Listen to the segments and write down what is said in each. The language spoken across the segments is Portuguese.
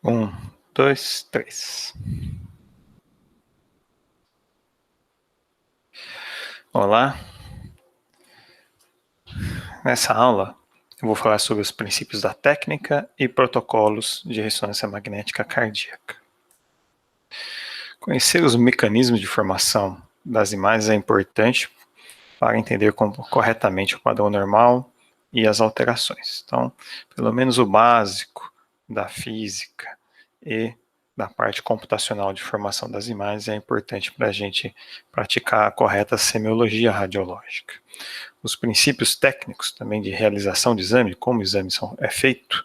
Um, dois, três. Olá, nessa aula eu vou falar sobre os princípios da técnica e protocolos de ressonância magnética cardíaca. Conhecer os mecanismos de formação das imagens é importante para entender corretamente o padrão normal e as alterações. Então, pelo menos o básico da física e da parte computacional de formação das imagens é importante para a gente praticar a correta semiologia radiológica. Os princípios técnicos também de realização de exame, como o exame é feito,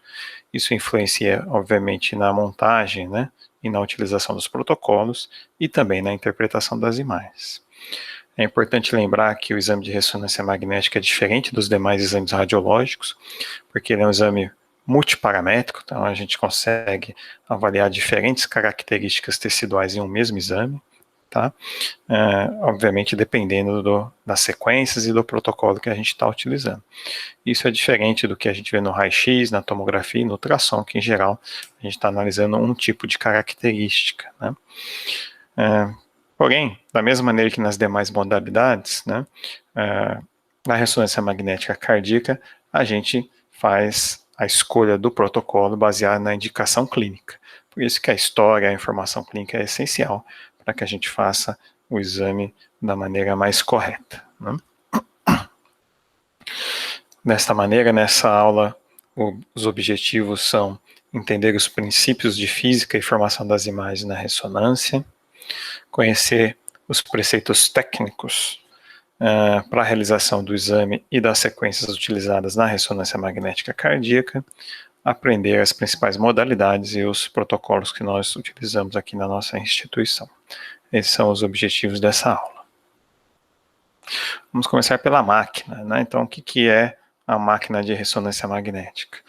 isso influencia, obviamente, na montagem, né, e na utilização dos protocolos e também na interpretação das imagens. É importante lembrar que o exame de ressonância magnética é diferente dos demais exames radiológicos, porque ele é um exame multiparamétrico, então a gente consegue avaliar diferentes características teciduais em um mesmo exame, tá? Obviamente dependendo das sequências e do protocolo que a gente está utilizando. Isso é diferente do que a gente vê no raio-x, na tomografia e no ultrassom, que em geral a gente está analisando um tipo de característica, né? Porém, da mesma maneira que nas demais modalidades, né, na ressonância magnética cardíaca, a gente faz a escolha do protocolo baseada na indicação clínica. Por isso que a história, a informação clínica é essencial para que a gente faça o exame da maneira mais correta, né? Desta maneira, nessa aula, os objetivos são entender os princípios de física e formação das imagens na ressonância, conhecer os preceitos técnicos para a realização do exame e das sequências utilizadas na ressonância magnética cardíaca, aprender as principais modalidades e os protocolos que nós utilizamos aqui na nossa instituição. Esses são os objetivos dessa aula. Vamos começar pela máquina, né? Então, o que é a máquina de ressonância magnética?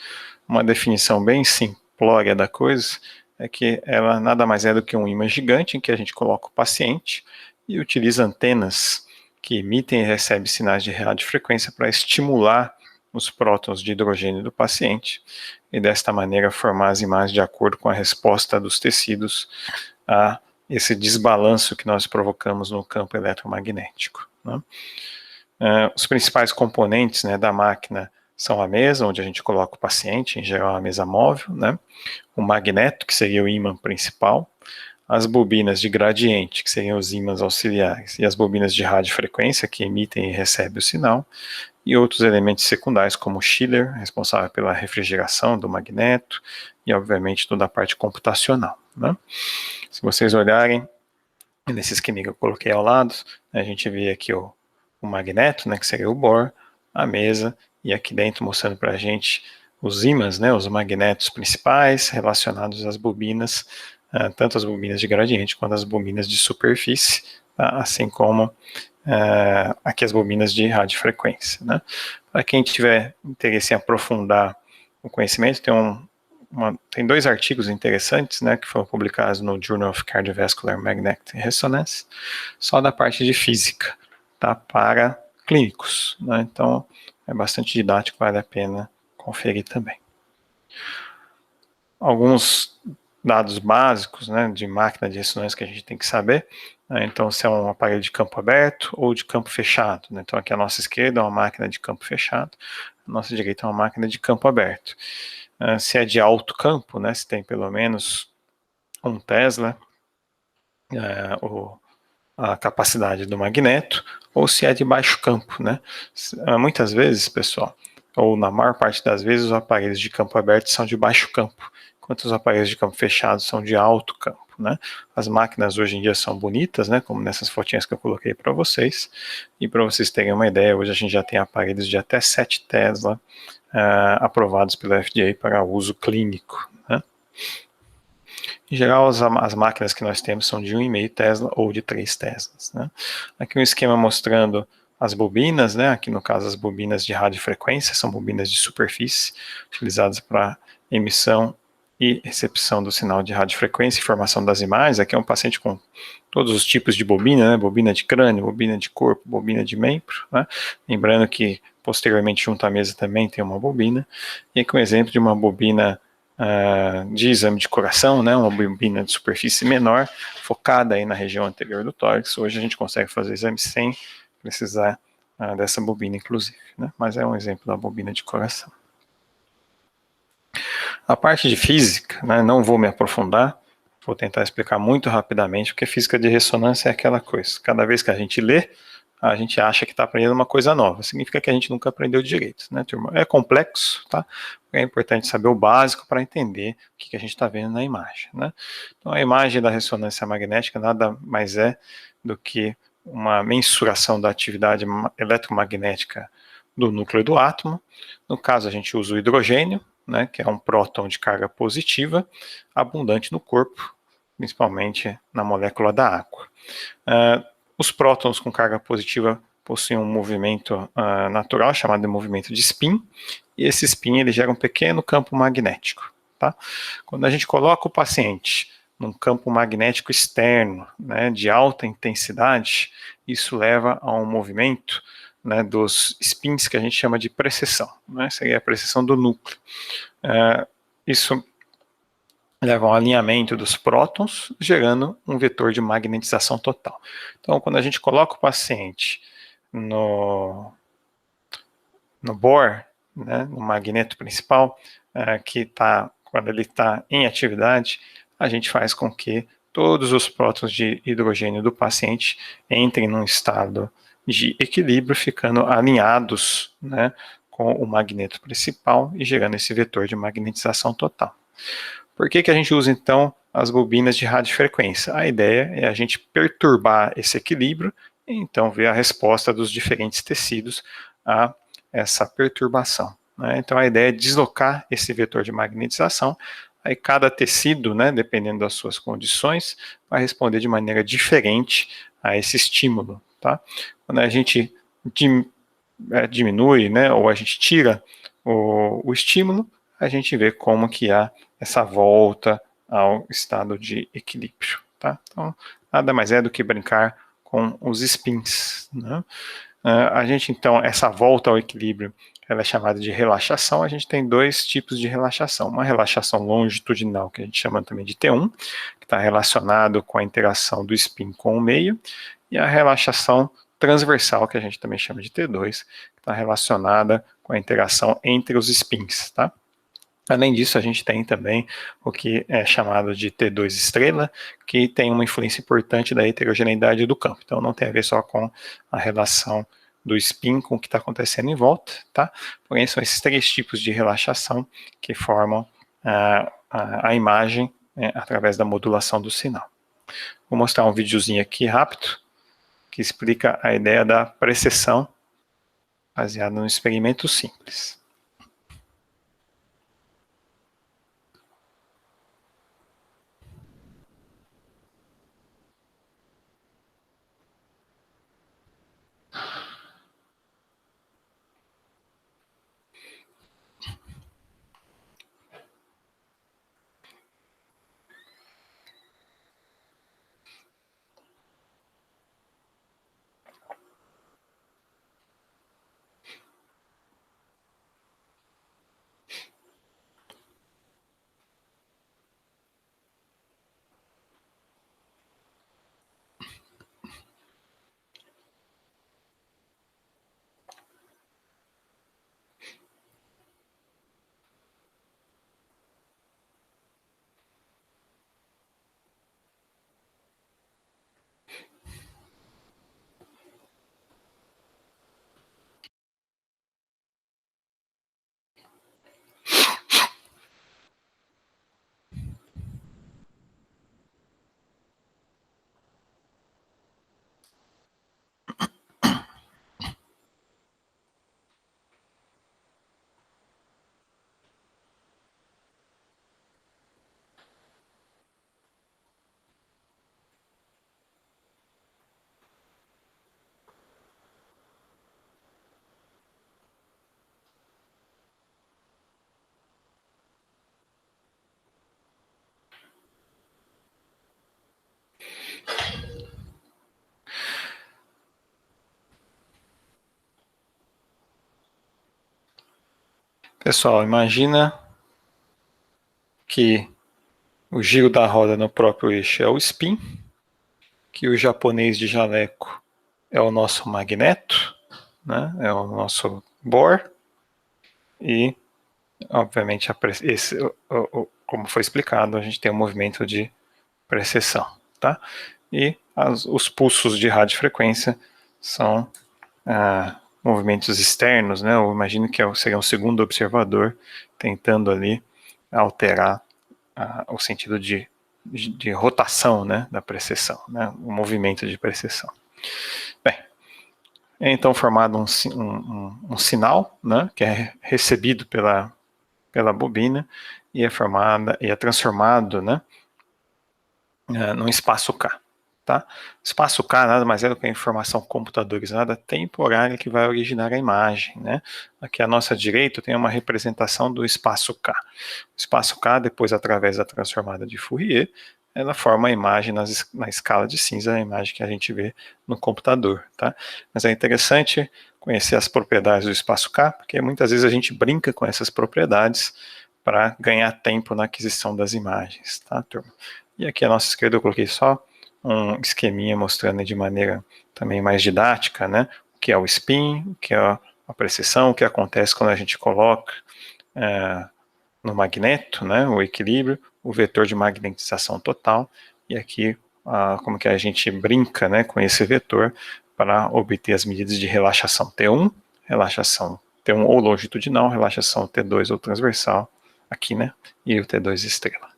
Uma definição bem simplória da coisa é que ela nada mais é do que um ímã gigante em que a gente coloca o paciente e utiliza antenas que emitem e recebem sinais de radiofrequência para estimular os prótons de hidrogênio do paciente e desta maneira formar as imagens de acordo com a resposta dos tecidos a esse desbalanço que nós provocamos no campo eletromagnético, né? Os principais componentes, né, da máquina são a mesa, onde a gente coloca o paciente, em geral a mesa móvel, né, o magneto, que seria o ímã principal, as bobinas de gradiente, que seriam os ímãs auxiliares, e as bobinas de radiofrequência, que emitem e recebem o sinal, e outros elementos secundários, como o chiller, responsável pela refrigeração do magneto, e obviamente toda a parte computacional, né. Se vocês olharem nesse esquema que eu coloquei ao lado, a gente vê aqui o magneto, né, que seria o Bohr, a mesa, e aqui dentro mostrando para a gente os ímãs, né, os magnetos principais relacionados às bobinas, tanto as bobinas de gradiente quanto as bobinas de superfície, tá? Assim como aqui as bobinas de radiofrequência, né? Para quem tiver interesse em aprofundar o conhecimento, tem dois artigos interessantes, né, que foram publicados no Journal of Cardiovascular Magnetic Resonance, só da parte de física, tá, para clínicos, né? Então é bastante didático, vale a pena conferir também. Alguns dados básicos, né, de máquina de ressonância que a gente tem que saber, né? Então se é um aparelho de campo aberto ou de campo fechado, né? Então aqui a nossa esquerda é uma máquina de campo fechado, a nossa direita é uma máquina de campo aberto. Se é de alto campo, né, se tem pelo menos 1 Tesla, a capacidade do magneto, ou se é de baixo campo, né? Muitas vezes, pessoal, ou na maior parte das vezes, os aparelhos de campo aberto são de baixo campo, enquanto os aparelhos de campo fechado são de alto campo, né? As máquinas hoje em dia são bonitas, né, como nessas fotinhas que eu coloquei para vocês, e para vocês terem uma ideia, hoje a gente já tem aparelhos de até 7 Tesla aprovados pela FDA para uso clínico, né? Em geral, as máquinas que nós temos são de 1,5 Tesla ou de 3 Teslas, né? Aqui um esquema mostrando as bobinas, né? Aqui no caso as bobinas de radiofrequência, são bobinas de superfície, utilizadas para emissão e recepção do sinal de radiofrequência e formação das imagens. Aqui é um paciente com todos os tipos de bobina, né? Bobina de crânio, bobina de corpo, bobina de membro, né? Lembrando que posteriormente junto à mesa também tem uma bobina. E aqui um exemplo de uma bobina de exame de coração, né, uma bobina de superfície menor, focada aí na região anterior do tórax. Hoje a gente consegue fazer exame sem precisar dessa bobina, inclusive, né, mas é um exemplo da bobina de coração. A parte de física, né, não vou me aprofundar, vou tentar explicar muito rapidamente, porque física de ressonância é aquela coisa. Cada vez que a gente lê, a gente acha que está aprendendo uma coisa nova. Significa que a gente nunca aprendeu direito, né, turma? É complexo, tá? É importante saber o básico para entender o que a gente está vendo na imagem, né? Então, a imagem da ressonância magnética nada mais é do que uma mensuração da atividade eletromagnética do núcleo do átomo. No caso, a gente usa o hidrogênio, né, que é um próton de carga positiva, abundante no corpo, principalmente na molécula da água. Os prótons com carga positiva possuem um movimento natural chamado de movimento de spin, e esse spin ele gera um pequeno campo magnético. Tá? Quando a gente coloca o paciente num campo magnético externo, né, de alta intensidade, isso leva a um movimento, né, dos spins que a gente chama de precessão, né, seria a precessão do núcleo. Isso leva ao alinhamento dos prótons, gerando um vetor de magnetização total. Então, quando a gente coloca o paciente no Bohr, né, no magneto principal, quando ele está em atividade, a gente faz com que todos os prótons de hidrogênio do paciente entrem num estado de equilíbrio, ficando alinhados, né, com o magneto principal e gerando esse vetor de magnetização total. Por que a gente usa, então, as bobinas de radiofrequência? A ideia é a gente perturbar esse equilíbrio e, então, ver a resposta dos diferentes tecidos a essa perturbação, né? Então, a ideia é deslocar esse vetor de magnetização. Aí, cada tecido, né, dependendo das suas condições, vai responder de maneira diferente a esse estímulo, tá? Quando a gente diminui, né, ou a gente tira o estímulo, a gente vê como que há essa volta ao estado de equilíbrio, tá? Então, nada mais é do que brincar com os spins, né? A gente, então, essa volta ao equilíbrio, ela é chamada de relaxação. A gente tem dois tipos de relaxação. Uma relaxação longitudinal, que a gente chama também de T1, que está relacionado com a interação do spin com o meio, e a relaxação transversal, que a gente também chama de T2, que está relacionada com a interação entre os spins, tá? Além disso, a gente tem também o que é chamado de T2 estrela, que tem uma influência importante da heterogeneidade do campo. Então, não tem a ver só com a relação do spin com o que está acontecendo em volta, tá? Porém, são esses três tipos de relaxação que formam a imagem, né, através da modulação do sinal. Vou mostrar um videozinho aqui rápido, que explica a ideia da precessão, baseada num experimento simples. Pessoal, imagina que o giro da roda no próprio eixo é o spin, que o japonês de jaleco é o nosso magneto, né? É o nosso Bohr, e obviamente como foi explicado, a gente tem um movimento de precessão, tá? E os pulsos de radiofrequência são movimentos externos, né? Eu imagino que seria um segundo observador tentando ali alterar o sentido de rotação, né, da precessão, né, o movimento de precessão. Bem, é então formado um sinal, né, que é recebido pela bobina e é transformado, né, num espaço K. Tá? Espaço K nada mais é do que a informação computadorizada temporária que vai originar a imagem. Né? Aqui à nossa direita tem uma representação do espaço K. O espaço K, depois através da transformada de Fourier, ela forma a imagem na escala de cinza, a imagem que a gente vê no computador. Tá? Mas é interessante conhecer as propriedades do espaço K, porque muitas vezes a gente brinca com essas propriedades para ganhar tempo na aquisição das imagens. Tá, turma? E aqui à nossa esquerda eu coloquei só um esqueminha mostrando de maneira também mais didática, né, o que é o spin, o que é a precessão, o que acontece quando a gente coloca no magneto, né, o equilíbrio, o vetor de magnetização total, e aqui como que a gente brinca, né, com esse vetor para obter as medidas de relaxação T1, relaxação T1 ou longitudinal, relaxação T2 ou transversal, aqui, né, e o T2 estrela.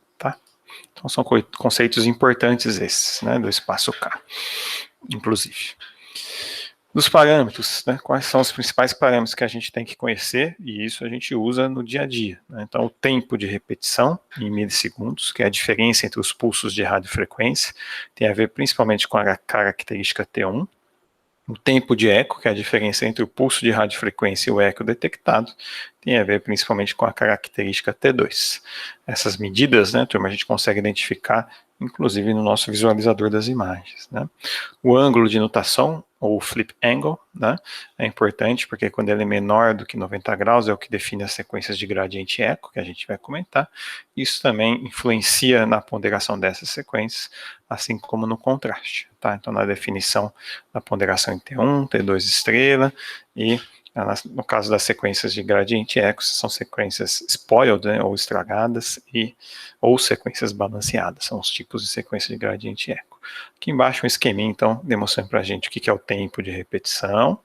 Então são conceitos importantes esses, né, do espaço K, inclusive. Dos parâmetros, né, quais são os principais parâmetros que a gente tem que conhecer, e isso a gente usa no dia a dia. Né? Então o tempo de repetição em milissegundos, que é a diferença entre os pulsos de radiofrequência, tem a ver principalmente com a característica T1, o tempo de eco, que é a diferença entre o pulso de radiofrequência e o eco detectado, tem a ver principalmente com a característica T2. Essas medidas, né, turma, a gente consegue identificar, inclusive no nosso visualizador das imagens. Né? O ângulo de nutação, ou flip angle, né, é importante porque quando ele é menor do que 90 graus é o que define as sequências de gradiente eco, que a gente vai comentar. Isso também influencia na ponderação dessas sequências, assim como no contraste. Tá? Então, na definição da ponderação em T1, T2 estrela, e no caso das sequências de gradiente eco, são sequências spoiled, né, ou estragadas, ou sequências balanceadas, são os tipos de sequência de gradiente eco. Aqui embaixo um esqueminha, então, demonstrando para a gente o que é o tempo de repetição,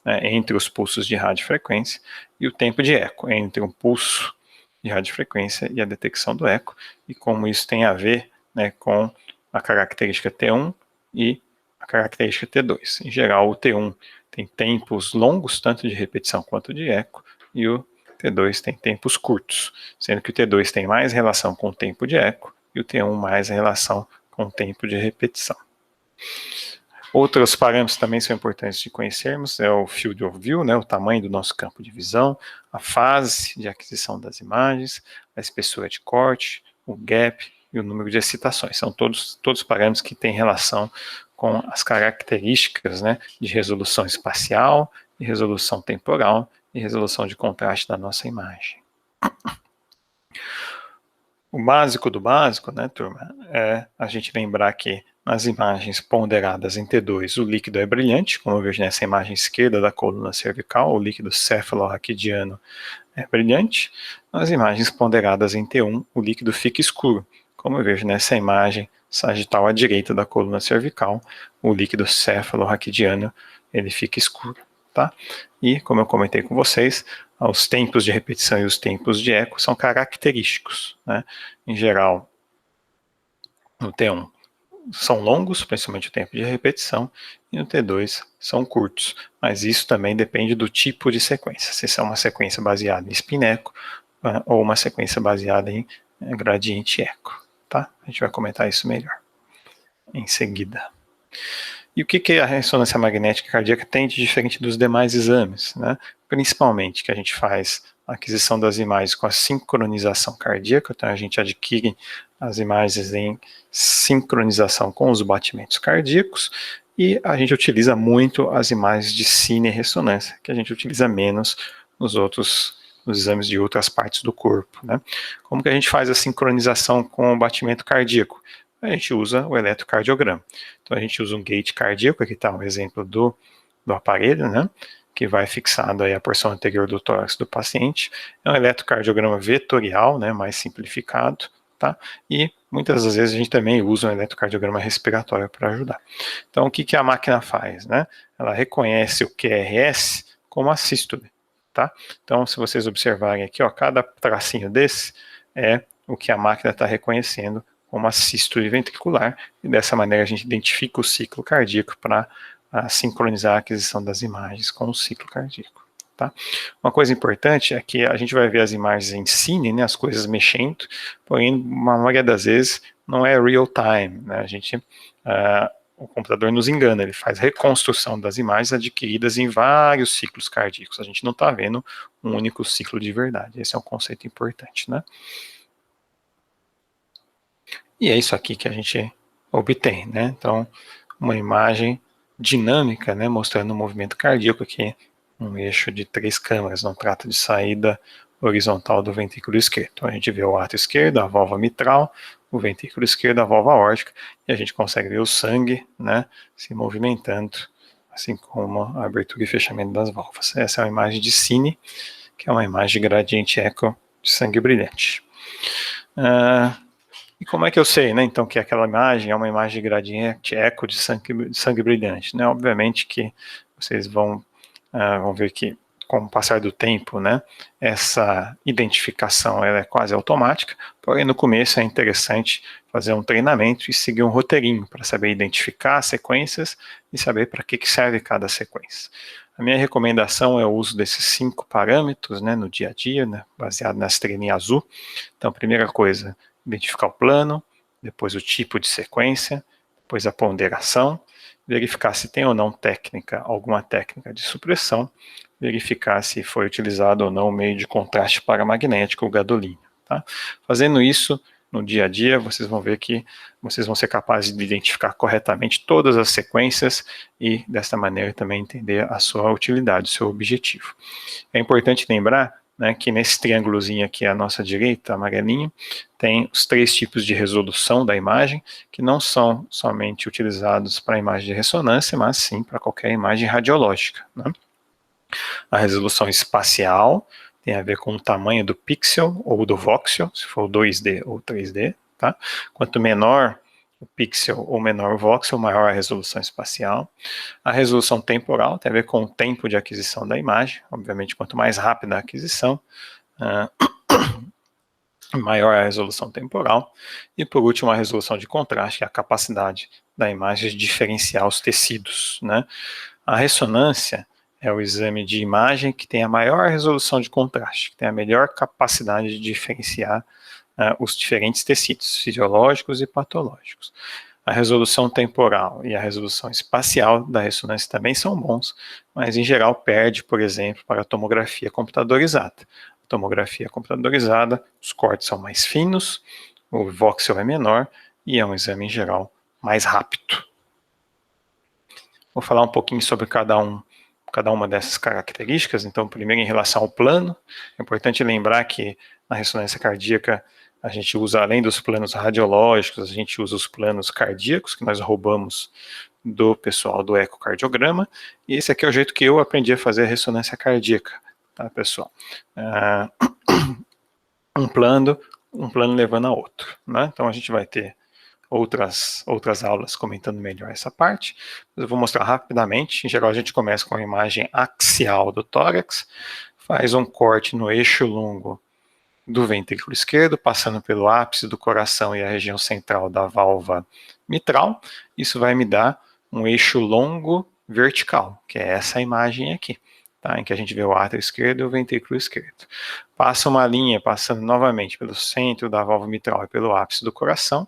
né, entre os pulsos de radiofrequência, e o tempo de eco, entre um pulso de radiofrequência e a detecção do eco, e como isso tem a ver, né, com a característica T1 e a característica T2. Em geral, o T1 tem tempos longos, tanto de repetição quanto de eco, e o T2 tem tempos curtos, sendo que o T2 tem mais relação com o tempo de eco, e o T1 mais relação com o tempo de repetição. Outros parâmetros também são importantes de conhecermos, é o field of view, né, o tamanho do nosso campo de visão, a fase de aquisição das imagens, a espessura de corte, o gap e o número de excitações. São todos parâmetros que têm relação com as características, né, de resolução espacial, de resolução temporal e resolução de contraste da nossa imagem. O básico do básico, né, turma, é a gente lembrar que nas imagens ponderadas em T2, o líquido é brilhante, como eu vejo nessa imagem esquerda da coluna cervical, o líquido cefalorraquidiano é brilhante. Nas imagens ponderadas em T1, o líquido fica escuro, como eu vejo nessa imagem sagital à direita da coluna cervical, o líquido cefalorraquidiano, ele fica escuro. Tá? E, como eu comentei com vocês, os tempos de repetição e os tempos de eco são característicos. Né? Em geral, no T1 são longos, principalmente o tempo de repetição, e no T2 são curtos, mas isso também depende do tipo de sequência, se é uma sequência baseada em spin eco ou uma sequência baseada em gradiente eco. Tá? A gente vai comentar isso melhor em seguida. E o que a ressonância magnética cardíaca tem de diferente dos demais exames? Né? Principalmente que a gente faz a aquisição das imagens com a sincronização cardíaca, então a gente adquire as imagens em sincronização com os batimentos cardíacos, e a gente utiliza muito as imagens de cine-ressonância, que a gente utiliza menos nos outros nos exames de outras partes do corpo, né? Como que a gente faz a sincronização com o batimento cardíaco? A gente usa o eletrocardiograma. Então a gente usa um gate cardíaco, aqui está um exemplo do aparelho, né? Que vai fixado aí a porção anterior do tórax do paciente. É um eletrocardiograma vetorial, né? Mais simplificado, tá? E muitas das vezes a gente também usa um eletrocardiograma respiratório para ajudar. Então o que a máquina faz, né? Ela reconhece o QRS como a sístole, tá? Então se vocês observarem aqui, ó, cada tracinho desse é o que a máquina está reconhecendo como a sístole ventricular, e dessa maneira a gente identifica o ciclo cardíaco para sincronizar a aquisição das imagens com o ciclo cardíaco. Tá? Uma coisa importante é que a gente vai ver as imagens em cine, né, as coisas mexendo, porém, a maioria das vezes não é real time, né, o computador nos engana, ele faz reconstrução das imagens adquiridas em vários ciclos cardíacos, a gente não está vendo um único ciclo de verdade, esse é um conceito importante, né? E é isso aqui que a gente obtém, né? Então, uma imagem dinâmica, né, mostrando o movimento cardíaco aqui, um eixo de 3 câmaras, não trata de saída horizontal do ventrículo esquerdo. Então a gente vê o átrio esquerdo, a válvula mitral, o ventrículo esquerdo, a válvula aórtica, e a gente consegue ver o sangue, né, se movimentando, assim como a abertura e fechamento das válvulas. Essa é uma imagem de cine, que é uma imagem de gradiente eco de sangue brilhante. E como é que eu sei, né, então, que aquela imagem é uma imagem de gradiente eco de sangue brilhante, né? Obviamente que vocês vão ver que, com o passar do tempo, né, essa identificação ela é quase automática, porém no começo é interessante fazer um treinamento e seguir um roteirinho para saber identificar as sequências e saber para que serve cada sequência. A minha recomendação é o uso desses 5 parâmetros, né, no dia a dia, né, baseado na estrelinha azul. Então, primeira coisa, identificar o plano, depois o tipo de sequência, depois a ponderação, verificar se tem ou não alguma técnica de supressão, verificar se foi utilizado ou não o meio de contraste paramagnético, o gadolínio. Tá? Fazendo isso no dia a dia, vocês vão ver que vocês vão ser capazes de identificar corretamente todas as sequências e, dessa maneira, também entender a sua utilidade, o seu objetivo. É importante lembrar, né, que nesse triângulozinho aqui à nossa direita, amarelinho, tem os 3 tipos de resolução da imagem, que não são somente utilizados para a imagem de ressonância, mas sim para qualquer imagem radiológica. Né? A resolução espacial tem a ver com o tamanho do pixel ou do voxel, se for 2D ou 3D. Tá? Quanto menor o pixel ou menor o voxel, maior a resolução espacial. A resolução temporal tem a ver com o tempo de aquisição da imagem. Obviamente, quanto mais rápida a aquisição, maior a resolução temporal. E, por último, a resolução de contraste, que é a capacidade da imagem de diferenciar os tecidos. Né? A ressonância é o exame de imagem que tem a maior resolução de contraste, que tem a melhor capacidade de diferenciar os diferentes tecidos fisiológicos e patológicos. A resolução temporal e a resolução espacial da ressonância também são bons, mas em geral perde, por exemplo, para a tomografia computadorizada. A tomografia computadorizada, os cortes são mais finos, o voxel é menor e é um exame em geral mais rápido. Vou falar um pouquinho sobre cada uma dessas características. Então, primeiro em relação ao plano, é importante lembrar que na ressonância cardíaca a gente usa, além dos planos radiológicos, a gente usa os planos cardíacos, que nós roubamos do pessoal do ecocardiograma, e esse aqui é o jeito que eu aprendi a fazer a ressonância cardíaca, tá, pessoal? Um plano levando a outro, né? Então a gente vai ter outras aulas comentando melhor essa parte. Eu vou mostrar rapidamente. Em geral, a gente começa com a imagem axial do tórax, faz um corte no eixo longo do ventrículo esquerdo, passando pelo ápice do coração e a região central da válvula mitral. Isso vai me dar um eixo longo vertical, que é essa imagem aqui, tá? Em que a gente vê o átrio esquerdo e o ventrículo esquerdo. Passa uma linha passando novamente pelo centro da válvula mitral e pelo ápice do coração.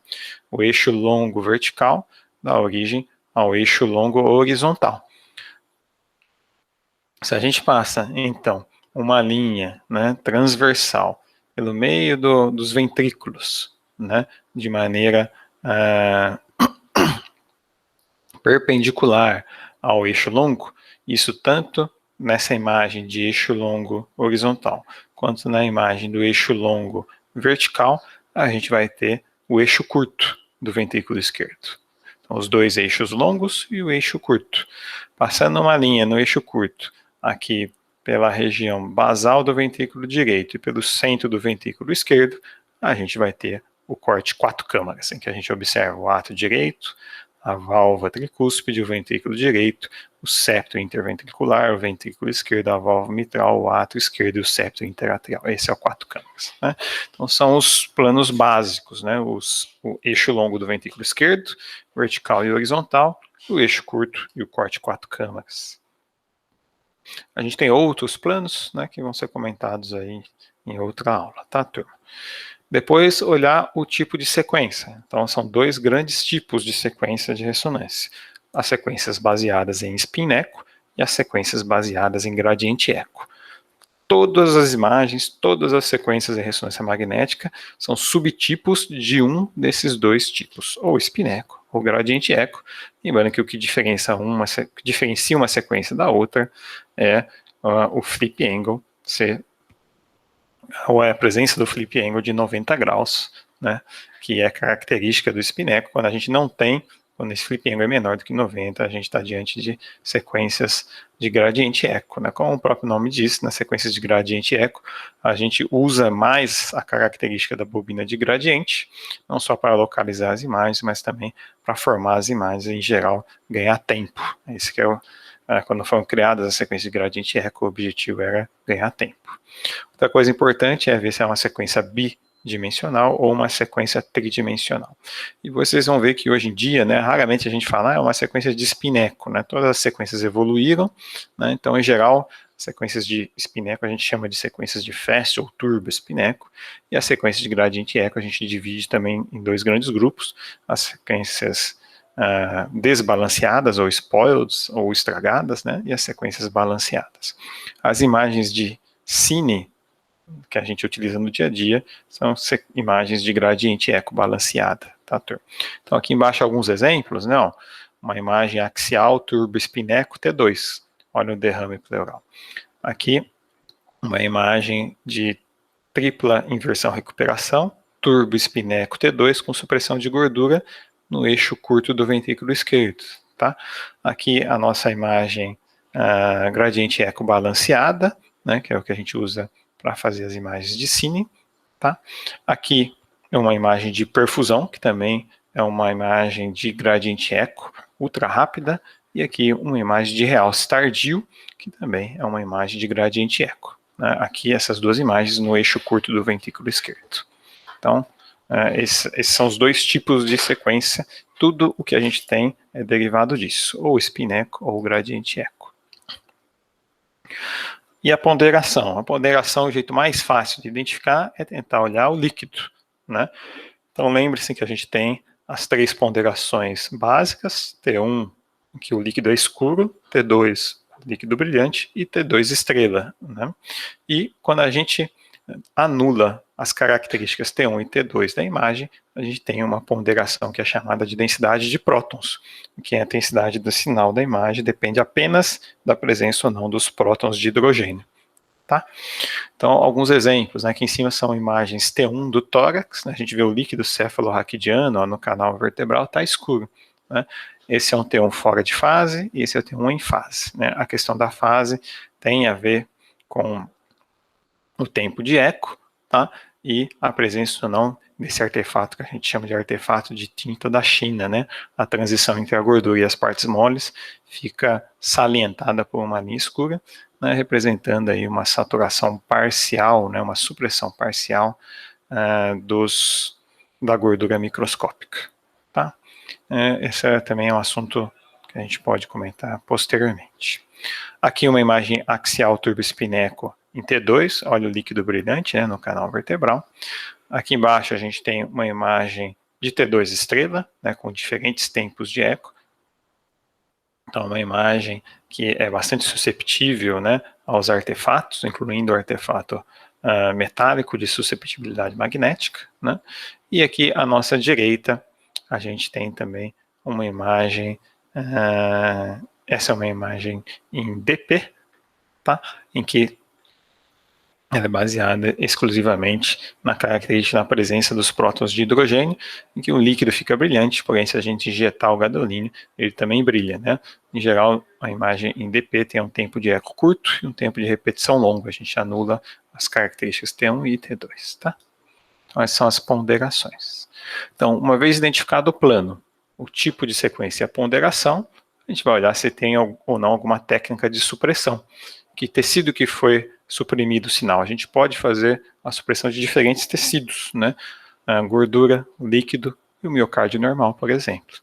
O eixo longo vertical dá origem ao eixo longo horizontal. Se a gente passa, então, uma linha, né, transversal pelo meio dos ventrículos, né, de maneira perpendicular ao eixo longo, isso tanto nessa imagem de eixo longo horizontal, quanto na imagem do eixo longo vertical, a gente vai ter o eixo curto do ventrículo esquerdo. Então, os dois eixos longos e o eixo curto. Passando uma linha no eixo curto, aqui pela região basal do ventrículo direito e pelo centro do ventrículo esquerdo, a gente vai ter o corte 4 câmaras, em que a gente observa o ato direito, a válvula tricúspide, o ventrículo direito, o septo interventricular, o ventrículo esquerdo, a válvula mitral, o ato esquerdo e o septo interatrial. Esse é o 4 câmaras, né? Então são os planos básicos, né? O eixo longo do ventrículo esquerdo, vertical e horizontal, o eixo curto e o corte 4 câmaras. A gente tem outros planos, né, que vão ser comentados aí em outra aula, tá, turma? Depois, olhar o tipo de sequência. Então, são dois grandes tipos de sequência de ressonância. As sequências baseadas em spin-eco e as sequências baseadas em gradiente eco. Todas as imagens, todas as sequências de ressonância magnética são subtipos de um desses dois tipos, ou spin-eco ou gradiente eco. Lembrando que o que diferencia uma sequência da outra é o flip angle ser ou é a presença do flip angle de 90 graus, né, que é característica do spin-eco. Quando a gente não tem, quando esse flip angle é menor do que 90, a gente está diante de sequências de gradiente eco, né? Como o próprio nome diz, nas sequências de gradiente eco, a gente usa mais a característica da bobina de gradiente, não só para localizar as imagens, mas também para formar as imagens e, em geral, ganhar tempo. Esse que é quando foram criadas as sequências de gradiente eco, o objetivo era ganhar tempo. Outra coisa importante é ver se é uma sequência bidimensional ou uma sequência tridimensional. E vocês vão ver que hoje em dia, né, raramente a gente fala, é uma sequência de spin-eco, né? Todas as sequências evoluíram, né? Então, em geral, sequências de spin-eco a gente chama de sequências de fast ou turbo spin-eco, e as sequências de gradiente eco a gente divide também em dois grandes grupos, as sequências desbalanceadas ou spoiled ou estragadas, né, e as sequências balanceadas. As imagens de cine que a gente utiliza no dia a dia são imagens de gradiente eco balanceada, tá, turma? Então aqui embaixo alguns exemplos, né, ó, uma imagem axial turbo spin-eco T2, olha o derrame pleural. Aqui uma imagem de tripla inversão recuperação, turbo spin-eco T2 com supressão de gordura no eixo curto do ventrículo esquerdo, tá? Aqui a nossa imagem gradiente eco balanceada, né, que é o que a gente usa para fazer as imagens de cine, tá? Aqui é uma imagem de perfusão, que também é uma imagem de gradiente eco ultra rápida, e aqui uma imagem de realce tardio, que também é uma imagem de gradiente eco. Né? Aqui essas duas imagens no eixo curto do ventrículo esquerdo. Então, esses são os dois tipos de sequência. Tudo o que a gente tem é derivado disso, ou spin-eco ou gradiente eco. E a ponderação? A ponderação, o jeito mais fácil de identificar é tentar olhar o líquido, né? Então, lembre-se que a gente tem as três ponderações básicas, T1, que o líquido é escuro, T2, líquido brilhante, e T2 estrela, né? E quando a gente anula as características T1 e T2 da imagem, a gente tem uma ponderação que é chamada de densidade de prótons, que é a densidade do sinal da imagem, depende apenas da presença ou não dos prótons de hidrogênio. Tá? Então, alguns exemplos, né? Aqui em cima são imagens T1 do tórax, né? A gente vê o líquido cefalorraquidiano no canal vertebral, está escuro, né? Esse é um T1 fora de fase e esse é o T1 em fase, né? A questão da fase tem a ver com o tempo de eco, tá? E a presença ou não desse artefato que a gente chama de artefato de tinta da China, né? A transição entre a gordura e as partes moles fica salientada por uma linha escura, né? Representando aí uma saturação parcial, né? Uma supressão parcial da gordura microscópica, tá? Esse também é um assunto que a gente pode comentar posteriormente. Aqui uma imagem axial turboespineco em T2, olha o líquido brilhante, né, no canal vertebral. Aqui embaixo a gente tem uma imagem de T2 estrela, né, com diferentes tempos de eco. Então, uma imagem que é bastante susceptível, né, aos artefatos, incluindo o artefato metálico de susceptibilidade magnética, né? E aqui à nossa direita a gente tem também uma imagem, essa é uma imagem em DP, tá? Em que ela é baseada exclusivamente na característica da presença dos prótons de hidrogênio, em que o líquido fica brilhante, porém se a gente injetar o gadolínio, ele também brilha, né? Em geral, a imagem em DP tem um tempo de eco curto e um tempo de repetição longo, a gente anula as características T1 e T2, tá? Então, essas são as ponderações. Então, uma vez identificado o plano, o tipo de sequência e a ponderação, a gente vai olhar se tem ou não alguma técnica de supressão. Que tecido que foi suprimido o sinal? A gente pode fazer a supressão de diferentes tecidos, né? A gordura, o líquido e o miocárdio normal, por exemplo.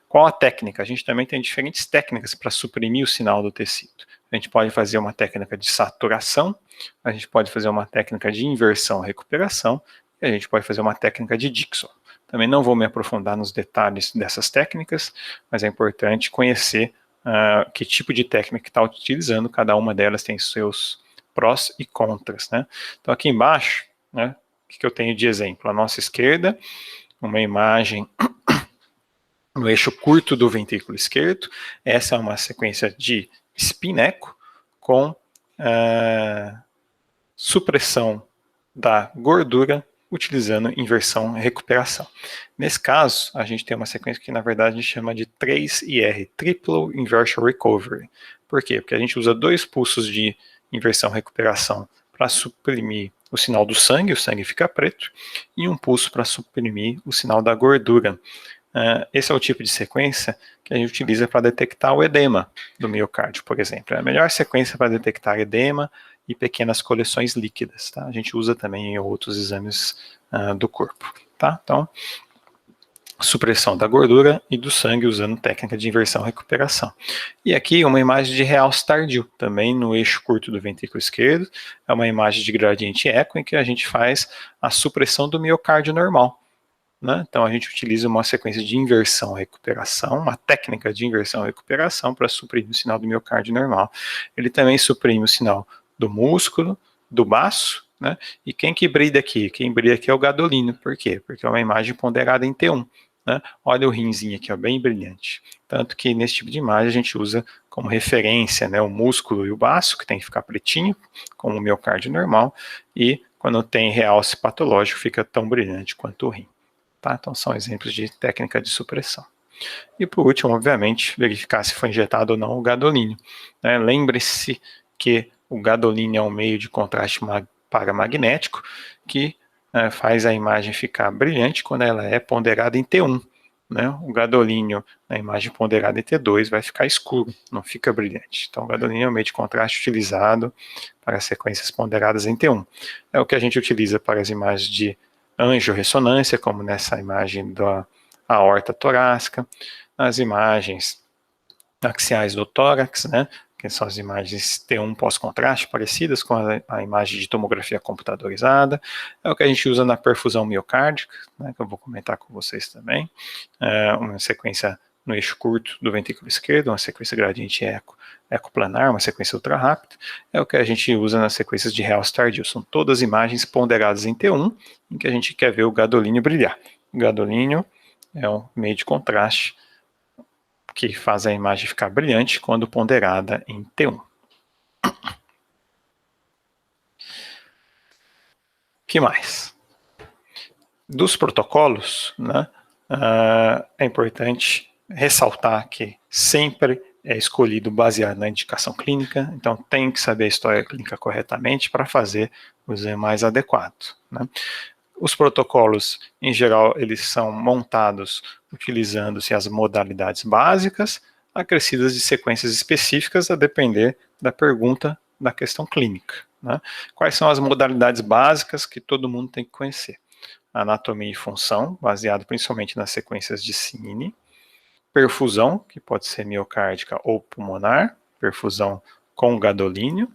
Qual a técnica? A gente também tem diferentes técnicas para suprimir o sinal do tecido. A gente pode fazer uma técnica de saturação, a gente pode fazer uma técnica de inversão-recuperação e a gente pode fazer uma técnica de Dixon. Também não vou me aprofundar nos detalhes dessas técnicas, mas é importante conhecer que tipo de técnica que está utilizando, cada uma delas tem seus prós e contras, né? Então aqui embaixo, né, o que eu tenho de exemplo? À nossa esquerda, uma imagem no eixo curto do ventrículo esquerdo, essa é uma sequência de spin echo com supressão da gordura utilizando inversão e recuperação. Nesse caso, a gente tem uma sequência que, na verdade, a gente chama de 3IR, Triple Inversion Recovery. Por quê? Porque a gente usa 2 pulsos de inversão e recuperação para suprimir o sinal do sangue, o sangue fica preto, e um pulso para suprimir o sinal da gordura. Esse é o tipo de sequência que a gente utiliza para detectar o edema do miocárdio, por exemplo. É a melhor sequência para detectar edema e pequenas coleções líquidas, tá? A gente usa também em outros exames do corpo, tá? Então, supressão da gordura e do sangue usando técnica de inversão e recuperação. E aqui uma imagem de realce tardio, também no eixo curto do ventrículo esquerdo, é uma imagem de gradiente eco em que a gente faz a supressão do miocárdio normal. Né? Então a gente utiliza uma sequência de inversão-recuperação, uma técnica de inversão-recuperação para suprimir o sinal do miocárdio normal. Ele também suprime o sinal do músculo, do baço, né? E quem que brilha aqui? Quem brilha aqui é o gadolínio. Por quê? Porque é uma imagem ponderada em T1. Né? Olha o rinzinho aqui, ó, bem brilhante. Tanto que nesse tipo de imagem a gente usa como referência, né, o músculo e o baço, que tem que ficar pretinho, como o miocárdio normal, e quando tem realce patológico fica tão brilhante quanto o rim. Tá? Então são exemplos de técnica de supressão. E por último, obviamente, verificar se foi injetado ou não o gadolínio. Né? Lembre-se que o gadolínio é um meio de contraste paramagnético que faz a imagem ficar brilhante quando ela é ponderada em T1. Né? O gadolínio na imagem ponderada em T2 vai ficar escuro, não fica brilhante. Então o gadolínio é um meio de contraste utilizado para sequências ponderadas em T1. É o que a gente utiliza para as imagens de angiorressonância, como nessa imagem da aorta torácica, as imagens axiais do tórax, né, que são as imagens T1 pós-contraste, parecidas com a imagem de tomografia computadorizada, é o que a gente usa na perfusão miocárdica, né, que eu vou comentar com vocês também, uma sequência no eixo curto do ventrículo esquerdo, uma sequência gradiente ecoplanar, uma sequência ultra rápida, é o que a gente usa nas sequências de realce tardio. São todas imagens ponderadas em T1, em que a gente quer ver o gadolínio brilhar. O gadolínio é um meio de contraste que faz a imagem ficar brilhante quando ponderada em T1. Que mais? Dos protocolos, né, é importante ressaltar que sempre é escolhido baseado na indicação clínica, então tem que saber a história clínica corretamente para fazer o exame mais adequado. Né? Os protocolos, em geral, eles são montados utilizando-se as modalidades básicas, acrescidas de sequências específicas a depender da pergunta da questão clínica. Né? Quais são as modalidades básicas que todo mundo tem que conhecer? Anatomia e função, baseado principalmente nas sequências de Cine, perfusão, que pode ser miocárdica ou pulmonar, perfusão com gadolínio,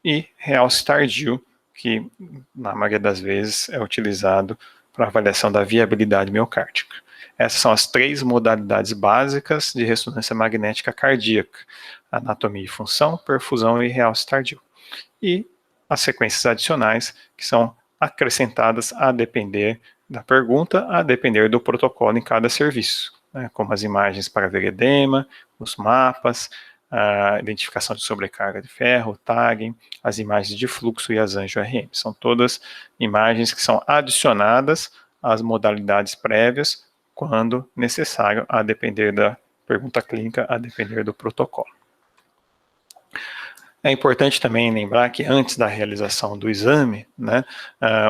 e realce tardio, que na maioria das vezes é utilizado para avaliação da viabilidade miocárdica. Essas são as 3 modalidades básicas de ressonância magnética cardíaca: anatomia e função, perfusão e realce tardio. E as sequências adicionais, que são acrescentadas a depender da pergunta, a depender do protocolo em cada serviço, né, como as imagens para ver edema, os mapas, a identificação de sobrecarga de ferro, o tagging, as imagens de fluxo e as ANJO-RM. São todas imagens que são adicionadas às modalidades prévias quando necessário, a depender da pergunta clínica, a depender do protocolo. É importante também lembrar que antes da realização do exame, né,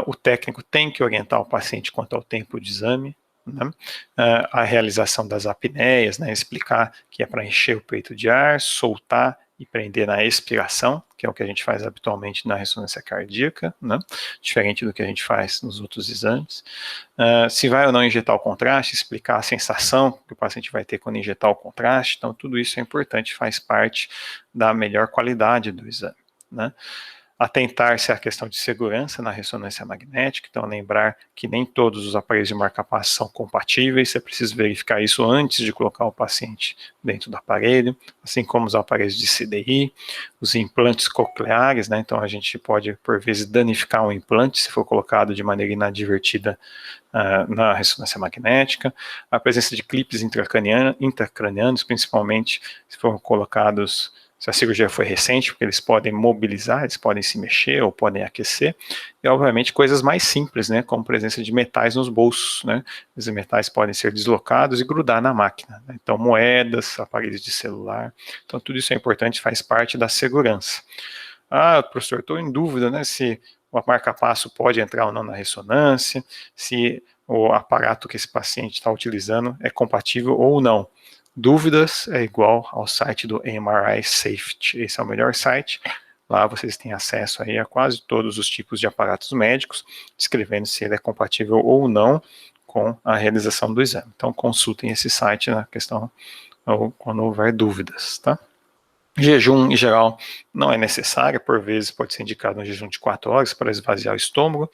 o técnico tem que orientar o paciente quanto ao tempo de exame, né, a realização das apneias, né, explicar que é para encher o peito de ar, soltar e prender na expiração, que é o que a gente faz habitualmente na ressonância cardíaca, né, diferente do que a gente faz nos outros exames. Se vai ou não injetar o contraste, explicar a sensação que o paciente vai ter quando injetar o contraste, então tudo isso é importante, faz parte da melhor qualidade do exame, né. Atentar-se à questão de segurança na ressonância magnética, então lembrar que nem todos os aparelhos de marca-passo são compatíveis, é preciso verificar isso antes de colocar o paciente dentro do aparelho, assim como os aparelhos de CDI, os implantes cocleares, né, então a gente pode, por vezes, danificar um implante se for colocado de maneira inadvertida na ressonância magnética, a presença de clipes intracranianos, principalmente se foram colocados, se a cirurgia foi recente, porque eles podem mobilizar, eles podem se mexer ou podem aquecer, e obviamente coisas mais simples, né, como presença de metais nos bolsos, né, esses metais podem ser deslocados e grudar na máquina, né, então moedas, aparelhos de celular, então tudo isso é importante, faz parte da segurança. Professor, estou em dúvida, né, se o marca-passo pode entrar ou não na ressonância, se o aparato que esse paciente está utilizando é compatível ou não. Dúvidas é igual ao site do MRI Safety, esse é o melhor site, lá vocês têm acesso aí a quase todos os tipos de aparatos médicos, descrevendo se ele é compatível ou não com a realização do exame. Então consultem esse site na questão, ou quando houver dúvidas, tá? Jejum, em geral, não é necessário, por vezes pode ser indicado um jejum de 4 horas para esvaziar o estômago,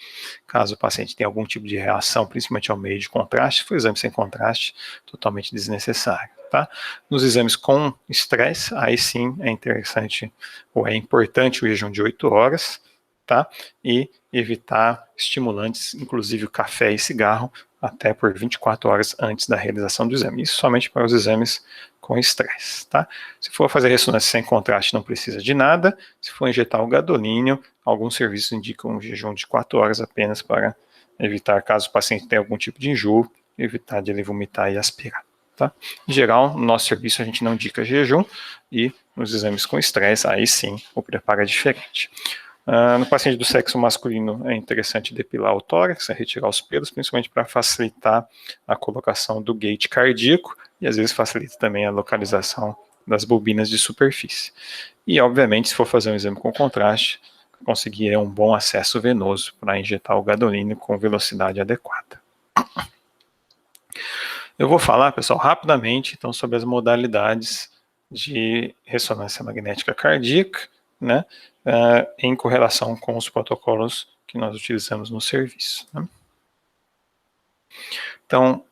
caso o paciente tenha algum tipo de reação, principalmente ao meio de contraste, se for exame sem contraste, totalmente desnecessário, tá? Nos exames com estresse, aí sim é interessante, ou é importante o jejum de 8 horas, tá? E evitar estimulantes, inclusive o café e cigarro, até por 24 horas antes da realização do exame, isso somente para os exames com estresse, tá? Se for fazer ressonância sem contraste, não precisa de nada. Se for injetar o gadolínio, alguns serviços indicam um jejum de 4 horas apenas para evitar, caso o paciente tenha algum tipo de enjoo, evitar de ele vomitar e aspirar, tá? Em geral, no nosso serviço a gente não indica jejum e nos exames com estresse, aí sim, o preparo é diferente. No paciente do sexo masculino é interessante depilar o tórax, retirar os pelos, principalmente para facilitar a colocação do gate cardíaco e às vezes facilita também a localização das bobinas de superfície. E obviamente, se for fazer um exame com contraste, conseguir um bom acesso venoso para injetar o gadolínio com velocidade adequada. Eu vou falar, pessoal, rapidamente então sobre as modalidades de ressonância magnética cardíaca, né, em correlação com os protocolos que nós utilizamos no serviço, né? Então,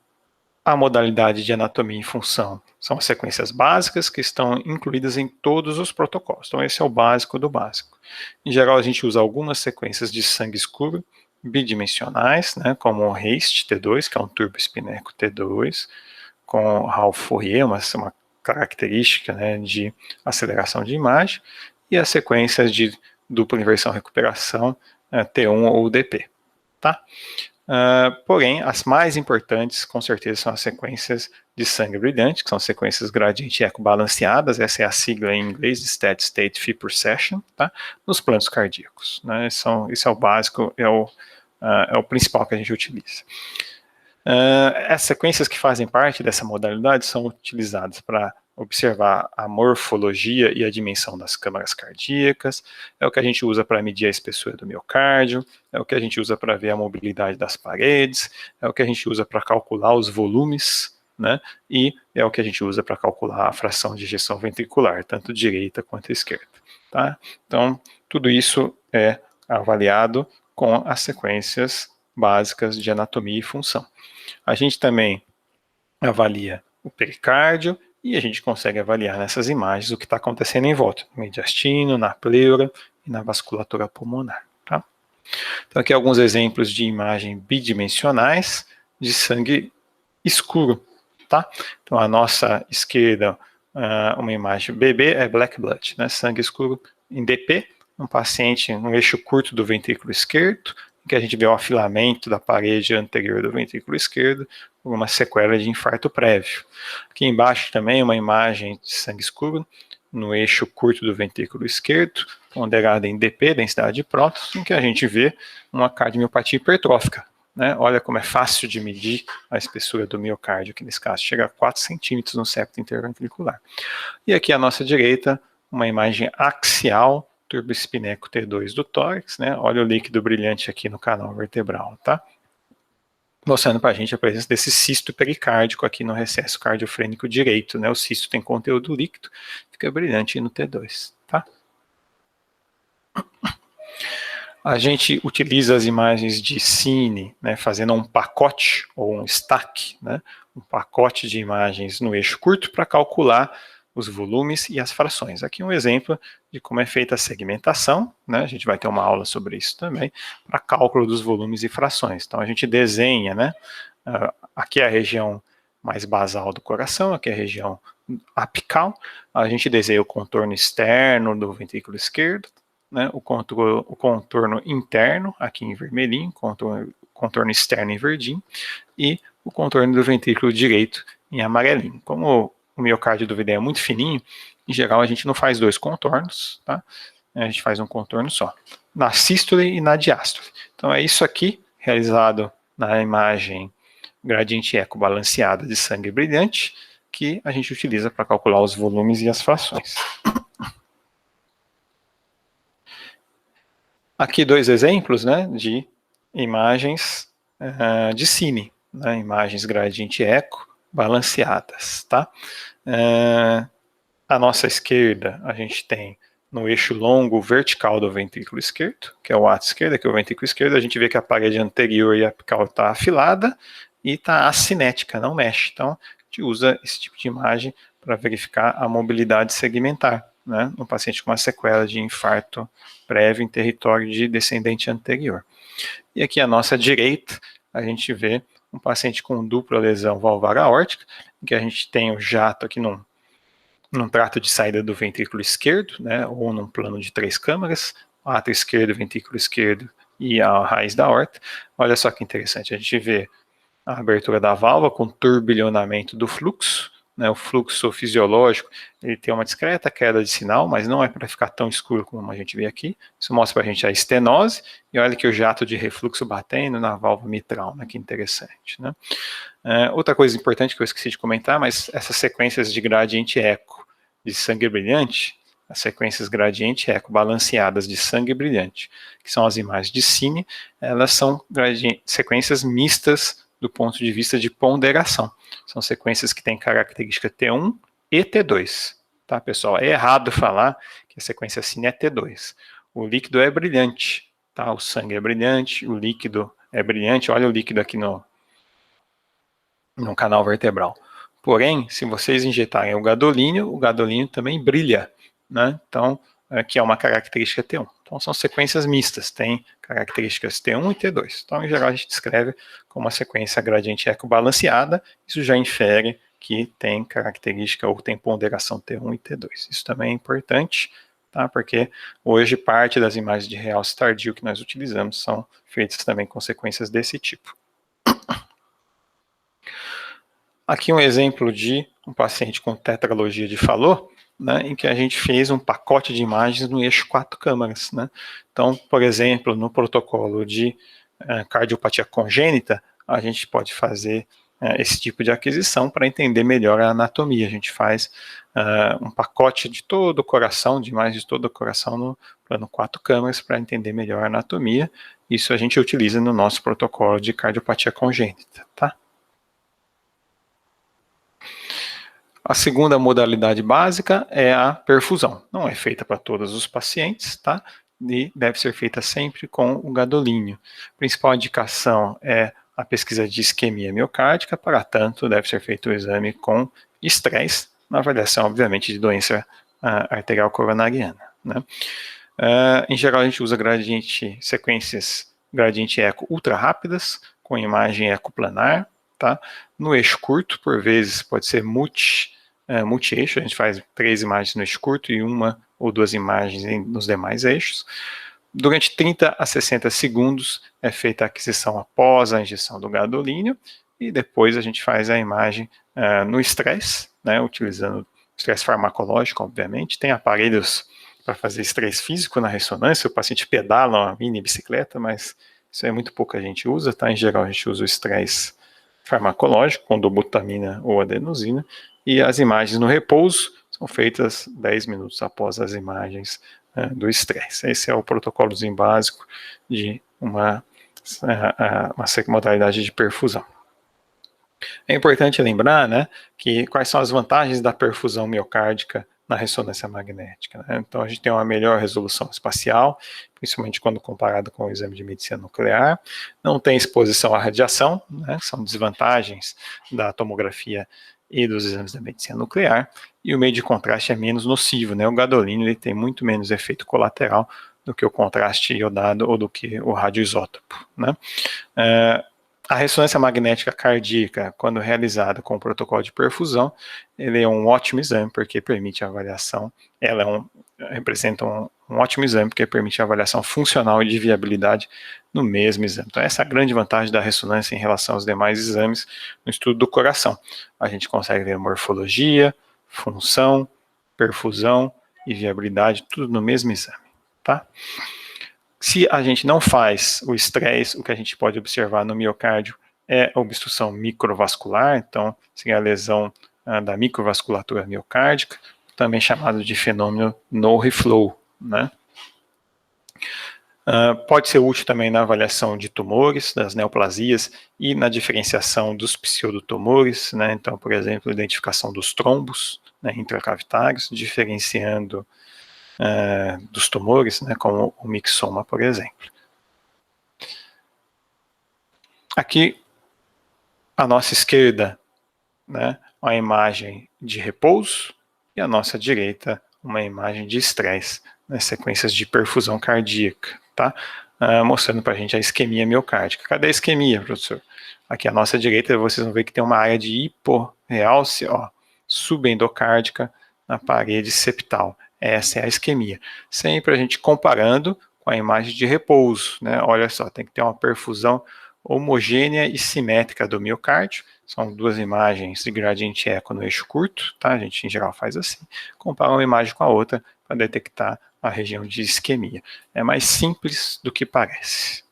a modalidade de anatomia e função são as sequências básicas que estão incluídas em todos os protocolos. Então, esse é o básico do básico. Em geral, a gente usa algumas sequências de sangue escuro bidimensionais, né, como o HASTE T2, que é um turboespineco T2, com Ralph Fourier, uma característica, né, de aceleração de imagem, e as sequências de dupla inversão recuperação, T1 ou DP, tá? Porém, as mais importantes, com certeza, são as sequências de sangue brilhante, que são sequências gradiente eco balanceadas, essa é a sigla em inglês, Steady State Fee per Session, tá? Nos planos cardíacos, né? Esse é o básico, é o principal que a gente utiliza. As sequências que fazem parte dessa modalidade são utilizadas para observar a morfologia e a dimensão das câmaras cardíacas, é o que a gente usa para medir a espessura do miocárdio, é o que a gente usa para ver a mobilidade das paredes, é o que a gente usa para calcular os volumes, né, e é o que a gente usa para calcular a fração de ejeção ventricular, tanto direita quanto esquerda, tá? Então, tudo isso é avaliado com as sequências básicas de anatomia e função. A gente também avalia o pericárdio e a gente consegue avaliar nessas imagens o que está acontecendo em volta, no mediastino, na pleura e na vasculatura pulmonar, tá? Então aqui alguns exemplos de imagem bidimensionais de sangue escuro, tá? Então à nossa esquerda uma imagem BB é black blood, né, sangue escuro em DP, um paciente no eixo curto do ventrículo esquerdo, que a gente vê o afilamento da parede anterior do ventrículo esquerdo, uma sequela de infarto prévio. Aqui embaixo também uma imagem de sangue escuro no eixo curto do ventrículo esquerdo, ponderada em DP, densidade de prótons, em que a gente vê uma cardiomiopatia hipertrófica. Né? Olha como é fácil de medir a espessura do miocárdio, que nesse caso chega a 4 centímetros no septo interventricular. E aqui à nossa direita, uma imagem axial turboespineco T2 do tórax, né? Olha o líquido brilhante aqui no canal vertebral, tá? Mostrando para a gente a presença desse cisto pericárdico aqui no recesso cardiofrênico direito, né? O cisto tem conteúdo líquido, fica brilhante no T2, tá? A gente utiliza as imagens de cine, né, fazendo um pacote ou um stack, né, um pacote de imagens no eixo curto para calcular os volumes e as frações. Aqui um exemplo de como é feita a segmentação, né, a gente vai ter uma aula sobre isso também, para cálculo dos volumes e frações. Então a gente desenha, né, aqui é a região mais basal do coração, aqui é a região apical, a gente desenha o contorno externo do ventrículo esquerdo, né, o contorno interno, aqui em vermelhinho, contorno externo em verdinho, e o contorno do ventrículo direito em amarelinho. Como o miocárdio do VD é muito fininho, em geral a gente não faz dois contornos, tá? A gente faz um contorno só, na sístole e na diástole. Então é isso aqui, realizado na imagem gradiente eco balanceada de sangue brilhante, que a gente utiliza para calcular os volumes e as frações. Aqui dois exemplos, né, de imagens de cine, né, imagens gradiente eco balanceadas, tá? À nossa esquerda, a gente tem no eixo longo vertical do ventrículo esquerdo, que é o ato esquerdo, que é o ventrículo esquerdo, a gente vê que a parede anterior e apical está afilada e está acinética, não mexe. Então, a gente usa esse tipo de imagem para verificar a mobilidade segmentar, né, no paciente com uma sequela de infarto prévio em território de descendente anterior. E aqui à nossa direita, a gente vê um paciente com dupla lesão valvar aórtica, em que a gente tem o jato aqui num trato de saída do ventrículo esquerdo, né, ou num plano de 3 câmaras, átrio esquerdo, ventrículo esquerdo e a raiz da aorta. Olha só que interessante, a gente vê a abertura da válvula com turbilhonamento do fluxo, né, o fluxo fisiológico, ele tem uma discreta queda de sinal, mas não é para ficar tão escuro como a gente vê aqui. Isso mostra para a gente a estenose, e olha que o jato de refluxo batendo na válvula mitral, né, que interessante. Né? Outra coisa importante que eu esqueci de comentar, mas essas sequências de gradiente eco de sangue brilhante, as sequências gradiente eco balanceadas de sangue brilhante, que são as imagens de cine, elas são sequências mistas do ponto de vista de ponderação. São sequências que têm característica T1 e T2. Tá, pessoal? É errado falar que a sequência cine é T2. O líquido é brilhante, tá? O sangue é brilhante, o líquido é brilhante. Olha o líquido aqui no canal vertebral. Porém, se vocês injetarem o gadolínio também brilha, né? Então, que é uma característica T1. Então, são sequências mistas, tem características T1 e T2. Então, em geral, a gente descreve como uma sequência gradiente eco balanceada, isso já infere que tem característica ou tem ponderação T1 e T2. Isso também é importante, tá? Porque hoje parte das imagens de realce tardio que nós utilizamos são feitas também com sequências desse tipo. Aqui um exemplo de um paciente com tetralogia de Fallot, né, em que a gente fez um pacote de imagens no eixo 4 câmaras. Né? Então, por exemplo, no protocolo de cardiopatia congênita, a gente pode fazer esse tipo de aquisição para entender melhor a anatomia. A gente faz um pacote de todo o coração, de imagens de todo o coração no plano 4 câmaras para entender melhor a anatomia. Isso a gente utiliza no nosso protocolo de cardiopatia congênita, tá? A segunda modalidade básica é a perfusão. Não é feita para todos os pacientes, tá? E deve ser feita sempre com o gadolínio. A principal indicação é a pesquisa de isquemia miocárdica, para tanto, deve ser feito o exame com estresse, na avaliação, obviamente, de doença arterial coronariana. Né? Em geral, a gente usa sequências gradiente eco ultra rápidas, com imagem ecoplanar, tá? No eixo curto, por vezes, pode ser multi multi-eixo, a gente faz 3 imagens no eixo curto e 1 ou 2 imagens nos demais eixos. Durante 30 a 60 segundos é feita a aquisição após a injeção do gadolínio e depois a gente faz a imagem no estresse, né, utilizando estresse farmacológico, obviamente. Tem aparelhos para fazer estresse físico na ressonância, o paciente pedala uma mini bicicleta, mas isso é muito pouca gente usa, tá? Em geral a gente usa o estresse farmacológico, com dobutamina ou adenosina, e as imagens no repouso são feitas 10 minutos após as imagens do estresse. Esse é o protocolozinho básico de uma modalidade de perfusão. É importante lembrar, né, que quais são as vantagens da perfusão miocárdica na ressonância magnética, né? Então a gente tem uma melhor resolução espacial, principalmente quando comparado com o exame de medicina nuclear, não tem exposição à radiação, né, são desvantagens da tomografia e dos exames da medicina nuclear, e o meio de contraste é menos nocivo, né? O gadolínio ele tem muito menos efeito colateral do que o contraste iodado ou do que o radioisótopo, né? A ressonância magnética cardíaca, quando realizada com o protocolo de perfusão, ele é um ótimo exame, porque permite a avaliação, representa um ótimo exame, porque permite a avaliação funcional e de viabilidade no mesmo exame. Então, essa é a grande vantagem da ressonância em relação aos demais exames no estudo do coração. A gente consegue ver morfologia, função, perfusão e viabilidade, tudo no mesmo exame, tá? Se a gente não faz o estresse, o que a gente pode observar no miocárdio é a obstrução microvascular, então seria a lesão da microvasculatura miocárdica, também chamado de fenômeno no reflow, né? Pode ser útil também na avaliação de tumores, das neoplasias e na diferenciação dos pseudotumores, né? Então, por exemplo, identificação dos trombos, né, intracavitários, diferenciando dos tumores, né, como o mixoma, por exemplo. Aqui, à nossa esquerda, né, uma imagem de repouso e à nossa direita, uma imagem de estresse, né, sequências de perfusão cardíaca, tá? Mostrando para a gente a isquemia miocárdica. Cadê a isquemia, professor? Aqui à nossa direita, vocês vão ver que tem uma área de hiporrealce, ó, subendocárdica na parede septal. Essa é a isquemia. Sempre a gente comparando com a imagem de repouso, né? Olha só, tem que ter uma perfusão homogênea e simétrica do miocárdio. São duas imagens de gradiente eco no eixo curto, tá? A gente em geral faz assim. Compara uma imagem com a outra para detectar a região de isquemia. É mais simples do que parece.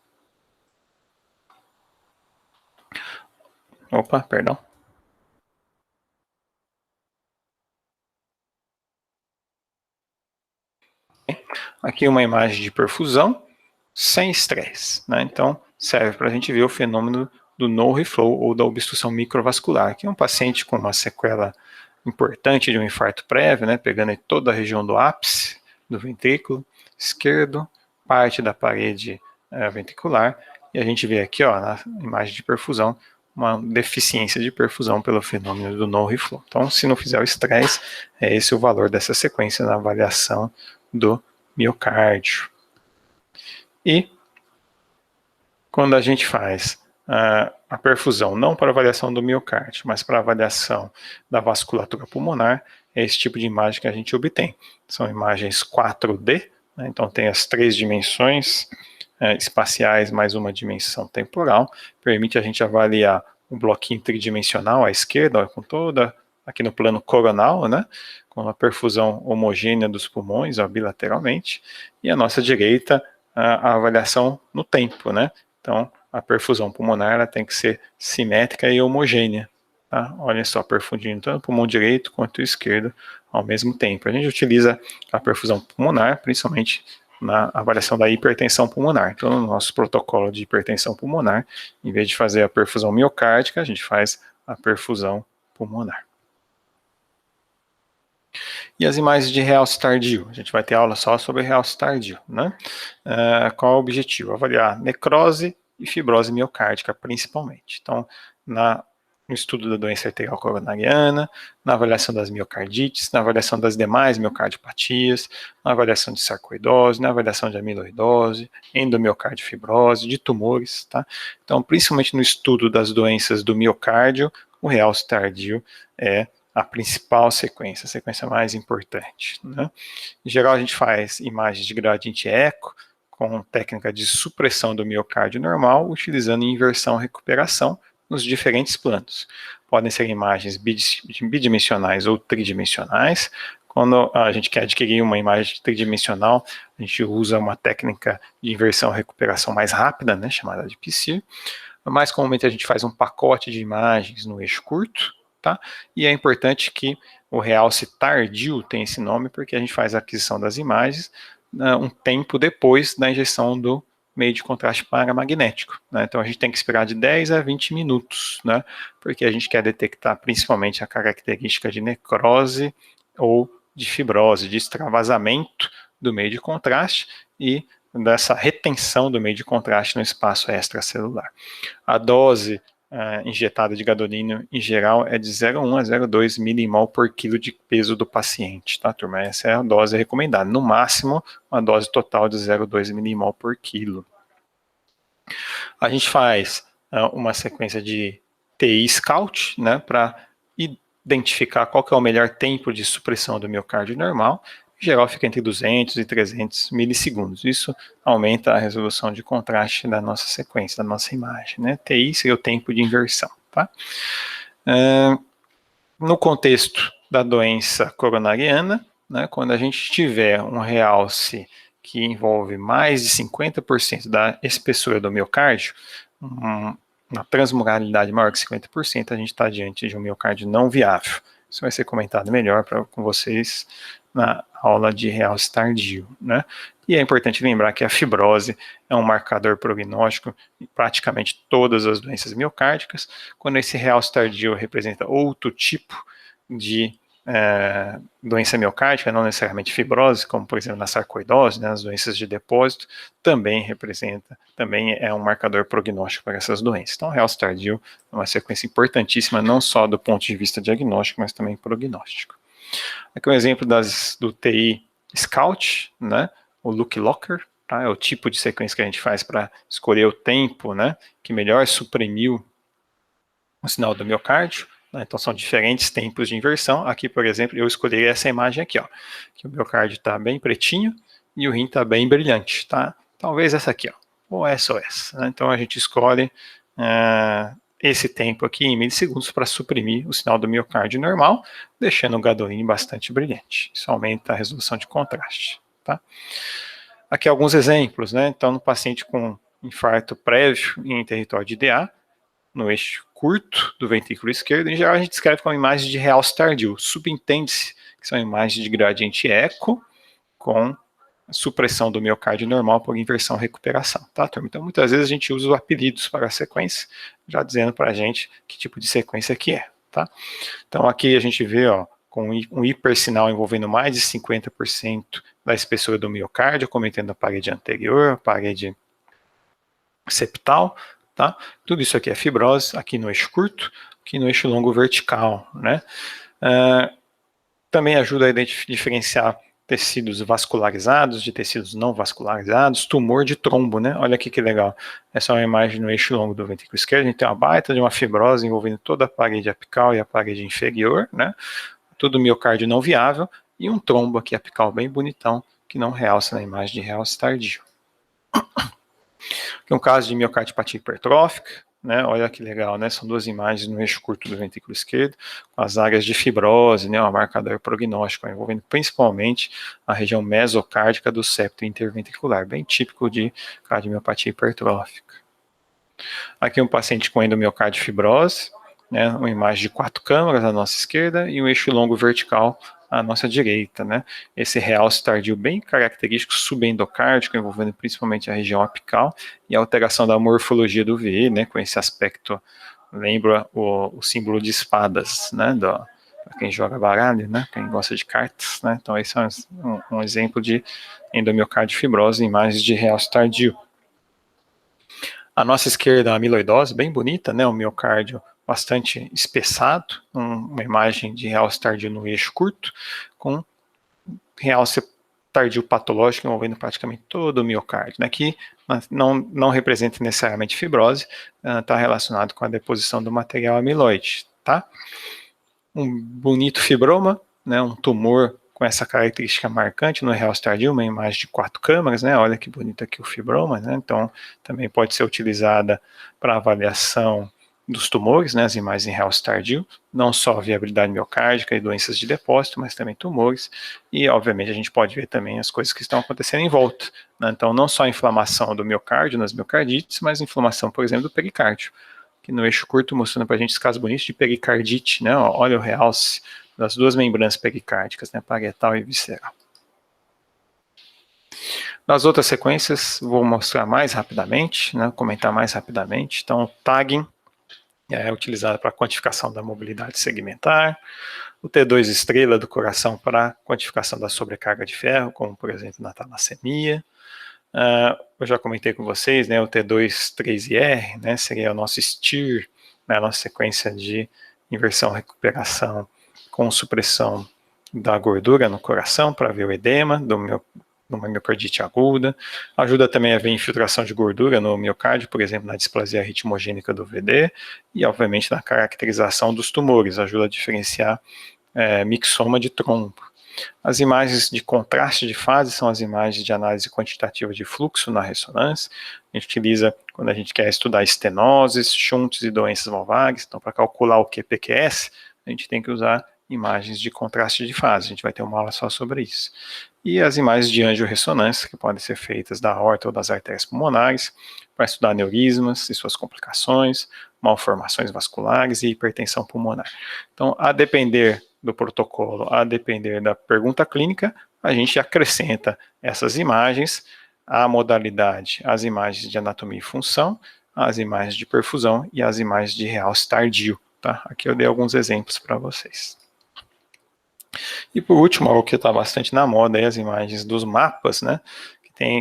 Opa, perdão. Aqui uma imagem de perfusão sem estresse, né? Então serve para a gente ver o fenômeno do no reflow ou da obstrução microvascular, que é um paciente com uma sequela importante de um infarto prévio, né? Pegando aí toda a região do ápice do ventrículo esquerdo, parte da parede ventricular, e a gente vê aqui, ó, na imagem de perfusão, uma deficiência de perfusão pelo fenômeno do no reflow. Então, se não fizer o estresse, é esse o valor dessa sequência na avaliação do miocárdio. E quando a gente faz a perfusão, não para avaliação do miocárdio, mas para avaliação da vasculatura pulmonar, é esse tipo de imagem que a gente obtém. São imagens 4D, né? Então tem as 3 dimensões espaciais mais uma dimensão temporal, permite a gente avaliar um bloquinho tridimensional à esquerda, ó, com toda, aqui no plano coronal, né, com a perfusão homogênea dos pulmões, ó, bilateralmente, e a nossa direita, a avaliação no tempo, né, então a perfusão pulmonar ela tem que ser simétrica e homogênea, tá? Olha só, perfundindo tanto o pulmão direito quanto o esquerdo ao mesmo tempo. A gente utiliza a perfusão pulmonar, principalmente na avaliação da hipertensão pulmonar. Então, no nosso protocolo de hipertensão pulmonar, em vez de fazer a perfusão miocárdica, a gente faz a perfusão pulmonar. E as imagens de realce tardio? A gente vai ter aula só sobre realce tardio, né? Qual é o objetivo? Avaliar necrose e fibrose miocárdica, principalmente. Então, no estudo da doença arterial coronariana, na avaliação das miocardites, na avaliação das demais miocardiopatias, na avaliação de sarcoidose, na avaliação de amiloidose, endomiocardifibrose, de tumores, tá? Então, principalmente no estudo das doenças do miocárdio, o realce tardio é a principal sequência, a sequência mais importante, né? Em geral, a gente faz imagens de gradiente eco com técnica de supressão do miocárdio normal, utilizando inversão-recuperação nos diferentes planos. Podem ser imagens bidimensionais ou tridimensionais. Quando a gente quer adquirir uma imagem tridimensional, a gente usa uma técnica de inversão-recuperação mais rápida, né, chamada de PSIR. Mais comumente a gente faz um pacote de imagens no eixo curto, tá? E é importante que o realce tardio tenha esse nome, porque a gente faz a aquisição das imagens um tempo depois da injeção do meio de contraste paramagnético, né? Então a gente tem que esperar de 10 a 20 minutos, né? Porque a gente quer detectar principalmente a característica de necrose ou de fibrose, de extravasamento do meio de contraste e dessa retenção do meio de contraste no espaço extracelular. A dose injetada de gadolínio, em geral, é de 0,1 a 0,2 milimol por quilo de peso do paciente, tá, turma? Essa é a dose recomendada. No máximo, uma dose total de 0,2 milimol por quilo. A gente faz uma sequência de TI Scout, né, para identificar qual que é o melhor tempo de supressão do miocárdio normal. Em geral, fica entre 200 e 300 milissegundos. Isso aumenta a resolução de contraste da nossa sequência, da nossa imagem, né? TI seria o tempo de inversão, tá? No contexto da doença coronariana, né, quando a gente tiver um realce que envolve mais de 50% da espessura do miocárdio, uma transmuralidade maior que 50%, a gente está diante de um miocárdio não viável. Isso vai ser comentado melhor com vocês na aula de realce tardio, né? E é importante lembrar que a fibrose é um marcador prognóstico em praticamente todas as doenças miocárdicas. Quando esse realce tardio representa outro tipo de doença miocárdica, não necessariamente fibrose, como por exemplo na sarcoidose, né, nas doenças de depósito, também é um marcador prognóstico para essas doenças. Então, o realce tardio é uma sequência importantíssima, não só do ponto de vista diagnóstico, mas também prognóstico. Aqui é um exemplo do TI Scout, né, o Look Locker, tá, é o tipo de sequência que a gente faz para escolher o tempo, né, que melhor suprimiu o sinal do miocárdio. Então são diferentes tempos de inversão. Aqui, por exemplo, eu escolhi essa imagem aqui, ó, que o miocárdio está bem pretinho e o rim está bem brilhante, tá? Talvez essa aqui, ó, ou essa ou essa. Né? Então a gente escolhe esse tempo aqui em milissegundos para suprimir o sinal do miocárdio normal, deixando o gadolínio bastante brilhante. Isso aumenta a resolução de contraste, tá? Aqui alguns exemplos, né? Então no paciente com infarto prévio em território de DA, no eixo curto do ventrículo esquerdo, em geral a gente descreve como imagem de realce tardio. Subentende-se que são imagens de gradiente eco com supressão do miocárdio normal por inversão-recuperação, tá, turma? Então, muitas vezes a gente usa os apelidos para a sequência, já dizendo para a gente que tipo de sequência que é, tá? Então, aqui a gente vê, ó, com um hipersinal envolvendo mais de 50% da espessura do miocárdio, cometendo a parede anterior, a parede septal, tá? Tudo isso aqui é fibrose, aqui no eixo curto, aqui no eixo longo vertical, né? Também ajuda a diferenciar tecidos vascularizados de tecidos não vascularizados, tumor de trombo, né? Olha aqui que legal. Essa é uma imagem no eixo longo do ventrículo esquerdo, a gente tem uma baita de uma fibrose envolvendo toda a parede apical e a parede inferior, né? Tudo miocárdio não viável e um trombo aqui apical bem bonitão, que não realça na imagem de realce tardio. Aqui é um caso de miocardiopatia hipertrófica, né? Olha que legal, né? São duas imagens no eixo curto do ventrículo esquerdo, com as áreas de fibrose, né? Um marcador prognóstico, envolvendo principalmente a região mesocárdica do septo interventricular, bem típico de cardiomiopatia hipertrófica. Aqui um paciente com endomiocardifibrose, né? Uma imagem de 4 câmaras à nossa esquerda e um eixo longo vertical à nossa direita, né? Esse realce tardio bem característico subendocárdico, envolvendo principalmente a região apical e a alteração da morfologia do VE, né? Com esse aspecto, lembra o símbolo de espadas, né? Para quem joga baralho, né? Quem gosta de cartas, né? Então esse é um exemplo de endomiocardifibrose em imagens de realce tardio. À nossa esquerda, a amiloidose, bem bonita, né? O miocárdio bastante espessado, uma imagem de realce tardio no eixo curto, com realce tardio patológico envolvendo praticamente todo o miocárdio, né, que não representa necessariamente fibrose, está relacionado com a deposição do material amiloide, tá? um bonito fibroma, né, um tumor com essa característica marcante no real tardio, uma imagem de 4 câmaras, né, olha que bonito aqui o fibroma, né, então também pode ser utilizada para avaliação dos tumores, né, as imagens em real tardio, não só viabilidade miocárdica e doenças de depósito, mas também tumores, e obviamente a gente pode ver também as coisas que estão acontecendo em volta, né, então não só a inflamação do miocárdio nas miocardites, mas inflamação, por exemplo, do pericárdio, que no eixo curto mostrando para a gente esse caso bonito de pericardite, né, olha o realce das duas membranas pericárdicas, né, parietal e visceral. Nas outras sequências, vou mostrar mais rapidamente, né, comentar mais rapidamente. Então, o tagging é utilizado para quantificação da mobilidade segmentar, o T2 estrela do coração para quantificação da sobrecarga de ferro, como por exemplo na talassemia. Eu já comentei com vocês, né, o T2 3IR, né, seria o nosso STIR, né, a nossa sequência de inversão recuperação com supressão da gordura no coração para ver o edema numa miocardite aguda. Ajuda também a ver infiltração de gordura no miocárdio, por exemplo, na displasia ritmogênica do VD e, obviamente, na caracterização dos tumores. Ajuda a diferenciar mixoma de trombo. As imagens de contraste de fase são as imagens de análise quantitativa de fluxo na ressonância. A gente utiliza quando a gente quer estudar estenoses, shunts e doenças valvares. Então, para calcular o QPQS, a gente tem que usar imagens de contraste de fase. A gente vai ter uma aula só sobre isso. E as imagens de angiorressonância, que podem ser feitas da aorta ou das artérias pulmonares, para estudar aneurismas e suas complicações, malformações vasculares e hipertensão pulmonar. Então, a depender do protocolo, a depender da pergunta clínica, a gente acrescenta essas imagens à modalidade, as imagens de anatomia e função, as imagens de perfusão e as imagens de realce tardio. Tá? Aqui eu dei alguns exemplos para vocês. E por último, algo que está bastante na moda, é as imagens dos mapas, né?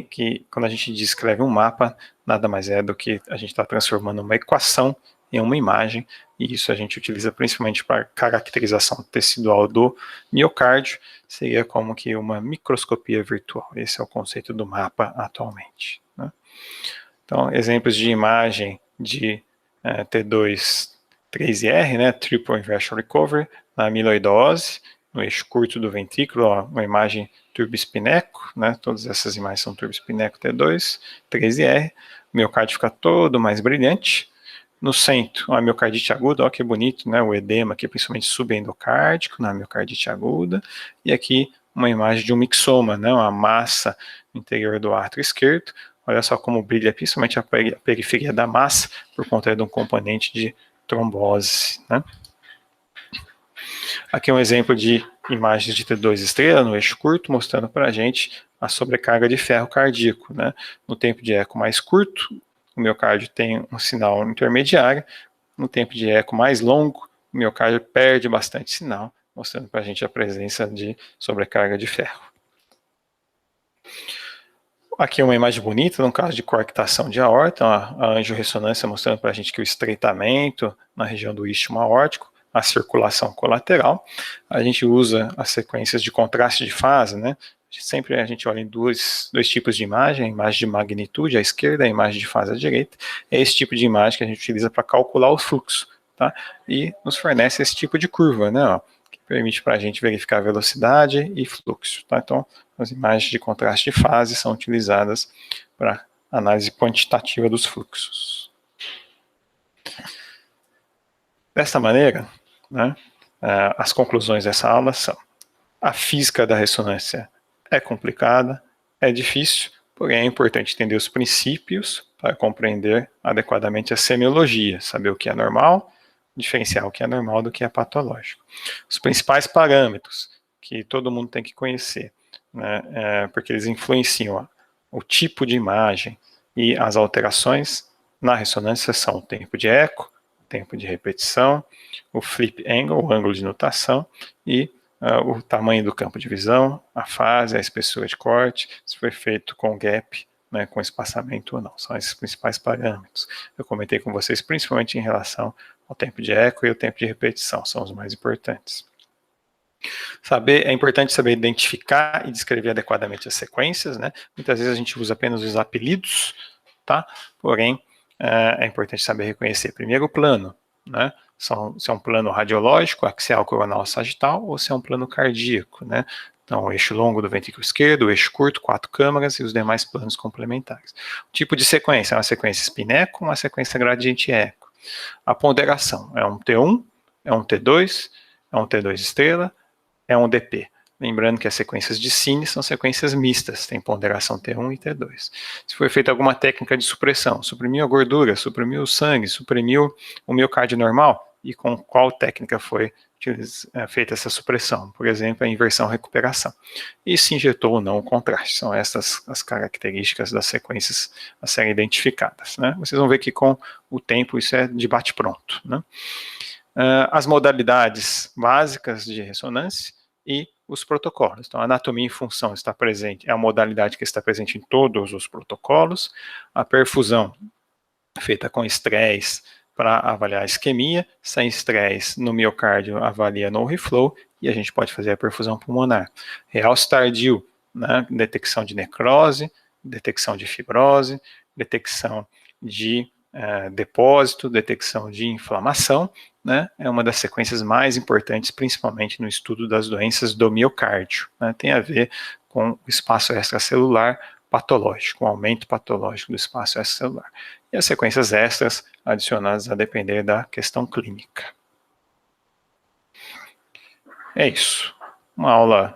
Que quando a gente descreve um mapa, nada mais é do que a gente está transformando uma equação em uma imagem, e isso a gente utiliza principalmente para caracterização tecidual do miocárdio, seria como que uma microscopia virtual. Esse é o conceito do mapa atualmente, né? Então, exemplos de imagem de T2 3IR, né, Triple Inversion Recovery, na amiloidose, no eixo curto do ventrículo, ó, uma imagem turboespineco, né, todas essas imagens são turboespineco T2, 3IR, o miocárdio fica todo mais brilhante. No centro, a miocardite aguda, ó que bonito, né, o edema aqui, principalmente subendocárdico, na miocardite aguda, e aqui uma imagem de um mixoma, né, uma massa interior do átrio esquerdo. Olha só como brilha principalmente a periferia da massa, por conta de um componente de trombose, né. Aqui é um exemplo de imagens de T2 estrela no eixo curto, mostrando para a gente a sobrecarga de ferro cardíaco, né. No tempo de eco mais curto, o miocárdio tem um sinal intermediário, no tempo de eco mais longo, o miocárdio perde bastante sinal, mostrando para a gente a presença de sobrecarga de ferro. Aqui é uma imagem bonita, no caso de coarctação de aorta, a angiorressonância mostrando para a gente que o estreitamento na região do istmo aórtico, a circulação colateral. A gente usa as sequências de contraste de fase, né? Sempre a gente olha em dois tipos de imagem, a imagem de magnitude à esquerda, a imagem de fase à direita. É esse tipo de imagem que a gente utiliza para calcular o fluxo, tá? E nos fornece esse tipo de curva, né? Ó, que permite para a gente verificar a velocidade e fluxo, tá? Então, as imagens de contraste de fase são utilizadas para análise quantitativa dos fluxos. Dessa maneira, né, as conclusões dessa aula são: a física da ressonância é complicada, é difícil, porém é importante entender os princípios para compreender adequadamente a semiologia, saber o que é normal, diferenciar o que é normal do que é patológico. Os principais parâmetros que todo mundo tem que conhecer, né, porque eles influenciam o tipo de imagem e as alterações na ressonância são o tempo de eco, o tempo de repetição, o flip angle, o ângulo de nutação, e o tamanho do campo de visão, a fase, a espessura de corte, se foi feito com gap, né, com espaçamento ou não. São esses principais parâmetros. Eu comentei com vocês principalmente em relação ao tempo de eco e o tempo de repetição, são os mais importantes. É importante saber identificar e descrever adequadamente as sequências, né? Muitas vezes a gente usa apenas os apelidos, tá? Porém, é importante saber reconhecer primeiro o plano, né? se é um plano radiológico, axial, coronal, sagital, ou se é um plano cardíaco, né? Então, o eixo longo do ventrículo esquerdo, o eixo curto, 4 câmaras e os demais planos complementares. O tipo de sequência é uma sequência spineco, uma sequência gradiente eco. A ponderação é um T1, é um T2, é um T2 estrela, é um DP. Lembrando que as sequências de Cine são sequências mistas, tem ponderação T1 e T2. Se foi feita alguma técnica de supressão, suprimiu a gordura, suprimiu o sangue, suprimiu o miocárdio normal, e com qual técnica foi feita essa supressão? Por exemplo, a inversão-recuperação. E se injetou ou não o contraste. São essas as características das sequências a serem identificadas. Né? Vocês vão ver que com o tempo isso é de bate-pronto. Né? As modalidades básicas de ressonância e os protocolos. Então, a anatomia em função está presente, é a modalidade que está presente em todos os protocolos. A perfusão feita com estresse para avaliar a isquemia, sem estresse no miocárdio avalia no reflow, e a gente pode fazer a perfusão pulmonar. Realce tardio, né, detecção de necrose, detecção de fibrose, detecção de depósito, detecção de inflamação, né, é uma das sequências mais importantes, principalmente no estudo das doenças do miocárdio. Né, tem a ver com o espaço extracelular patológico, o aumento patológico do espaço extracelular. E as sequências extras adicionadas a depender da questão clínica. É isso. Uma aula